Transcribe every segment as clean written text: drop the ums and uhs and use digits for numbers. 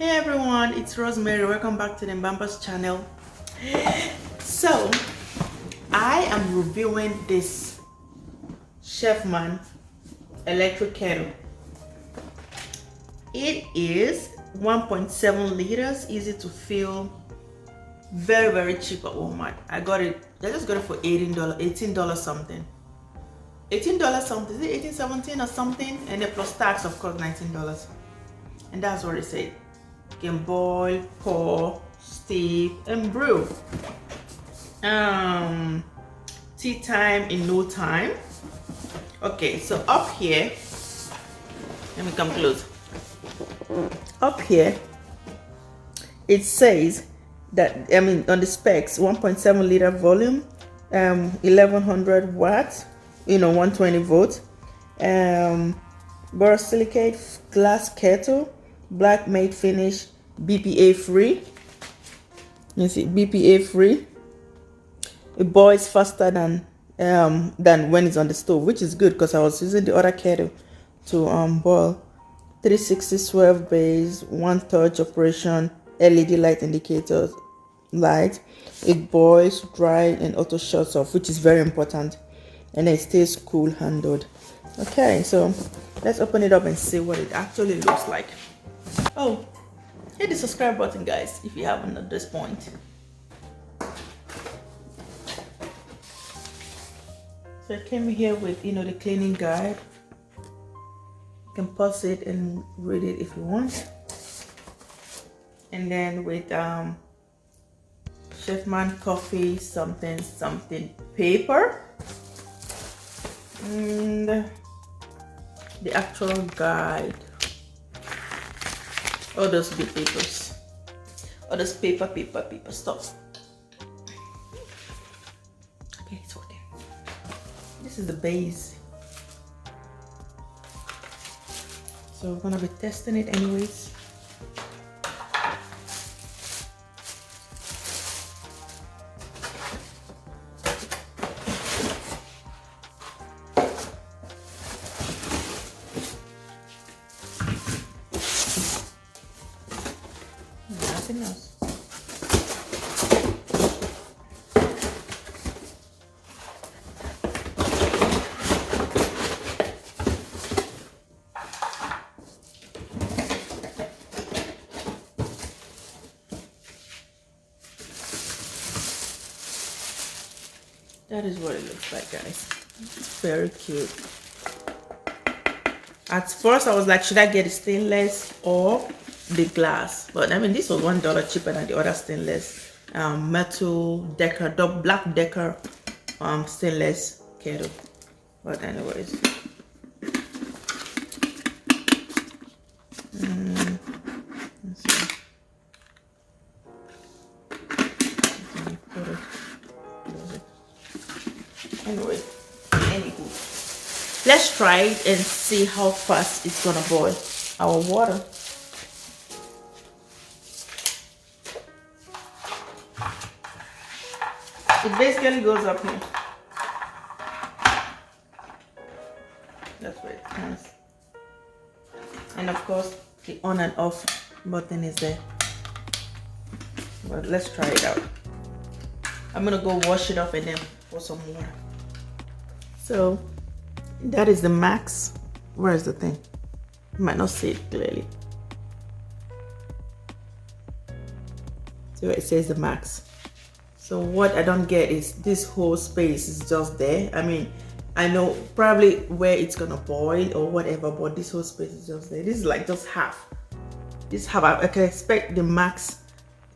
Hey everyone, it's Rosemary. Welcome back to the Bambas channel. So, I am reviewing this Chefman electric kettle. It is 1.7 liters, easy to fill, very cheap at Walmart. I just got it for $18 something. $18 something, is it 18, 17 or something? And then plus tax, of course, $19. And that's what it said. Can boil, pour, steep, and brew. Tea time in no time. Okay, so up here, let me come close. Up here, it says that, on the specs, 1.7 liter volume, 1100 watts, 120 volts, borosilicate glass kettle, black matte finish, BPA free. You see, BPA free. It boils faster than when it's on the stove, which is good because I was using the other kettle to boil. 360 swerve base, one touch operation, LED light indicators light. It boils, dry, and auto shuts off, which is very important, and it stays cool handled. Okay, so let's open it up and see what it actually looks like. Oh, hit the subscribe button, guys, if you haven't at this point. So I came here with the cleaning guide. You can pause it and read it if you want. And then with Chefman coffee something paper, and the actual guide. All those big papers, all those paper stuff. Okay, it's okay. This is the base, so we're gonna be testing it anyways. Nothing else. That is what it looks like, guys. It's very cute. At first I was like, should I get the stainless or the glass? But this was $1 cheaper than the other stainless metal decker, black decker stainless kettle. But anyways, let's see. Anyway, anywho, let's try it and see how fast it's gonna boil our water. It basically goes up here. That's where it comes. And of course, the on and off button is there. But let's try it out. I'm gonna go wash it up and then pour some water. So that is the max. Where is the thing? You might not see it clearly. So it says the max. So what I don't get is this whole space is just there. I know probably where it's gonna boil or whatever, but this whole space is just there. This is like just half. This half. I can expect the max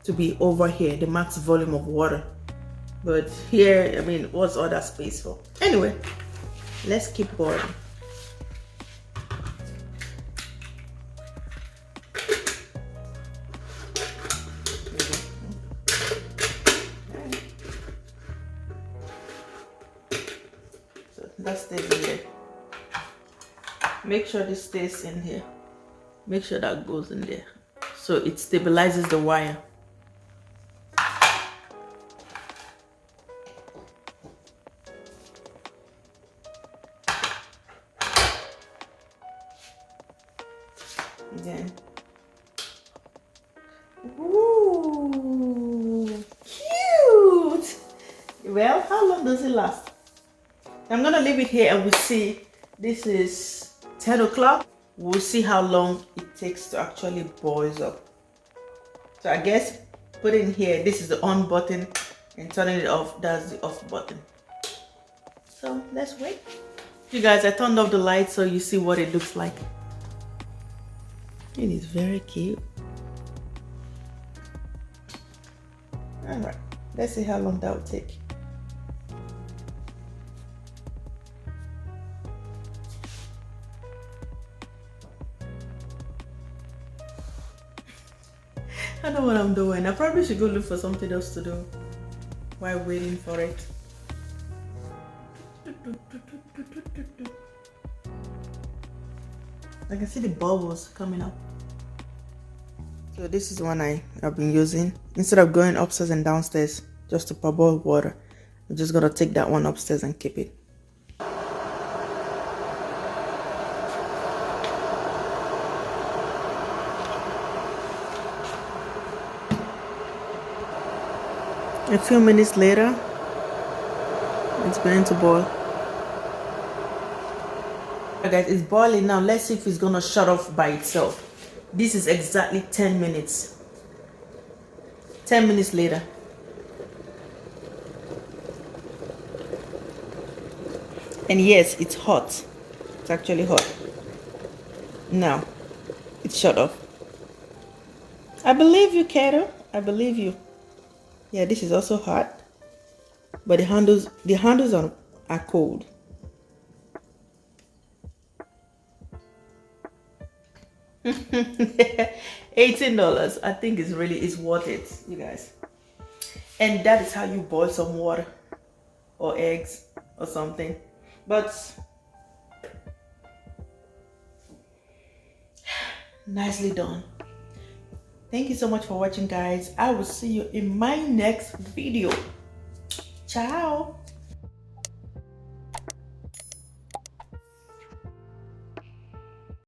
to be over here, the max volume of water. But here, what's all that space for? Anyway, let's keep boiling. So that stays in there. Make sure this stays in here. Make sure that goes in there, so it stabilizes the wire. Then Ooh, cute. Well, how long does it last? I'm gonna leave it here and we'll see. This is 10 o'clock. We'll see how long it takes to actually boil up. So I guess put it in here. This is the on button, and turning it off, that's the off button. So let's wait. You guys, I turned off the light so you see what it looks like. It is very cute. All right, let's see how long that will take. I know what I'm doing. I probably should go look for something else to do while waiting for it. I can see the bubbles coming up. So this is one I've been using. Instead of going upstairs and downstairs just to parboil water, I'm just gonna take that one upstairs and keep it. A few minutes later, it's beginning to boil. Alright guys, it's boiling now. Let's see if it's gonna shut off by itself. This is exactly 10 minutes. 10 minutes later. And yes, it's hot. It's actually hot. Now, it's shut off. I believe you, Kettle. I believe you. Yeah, this is also hot. But the handles are cold. $18. I think it's worth it, you guys. And that is how you boil some water or eggs or something. But nicely done. Thank you so much for watching, guys. I will see you in my next video. Ciao.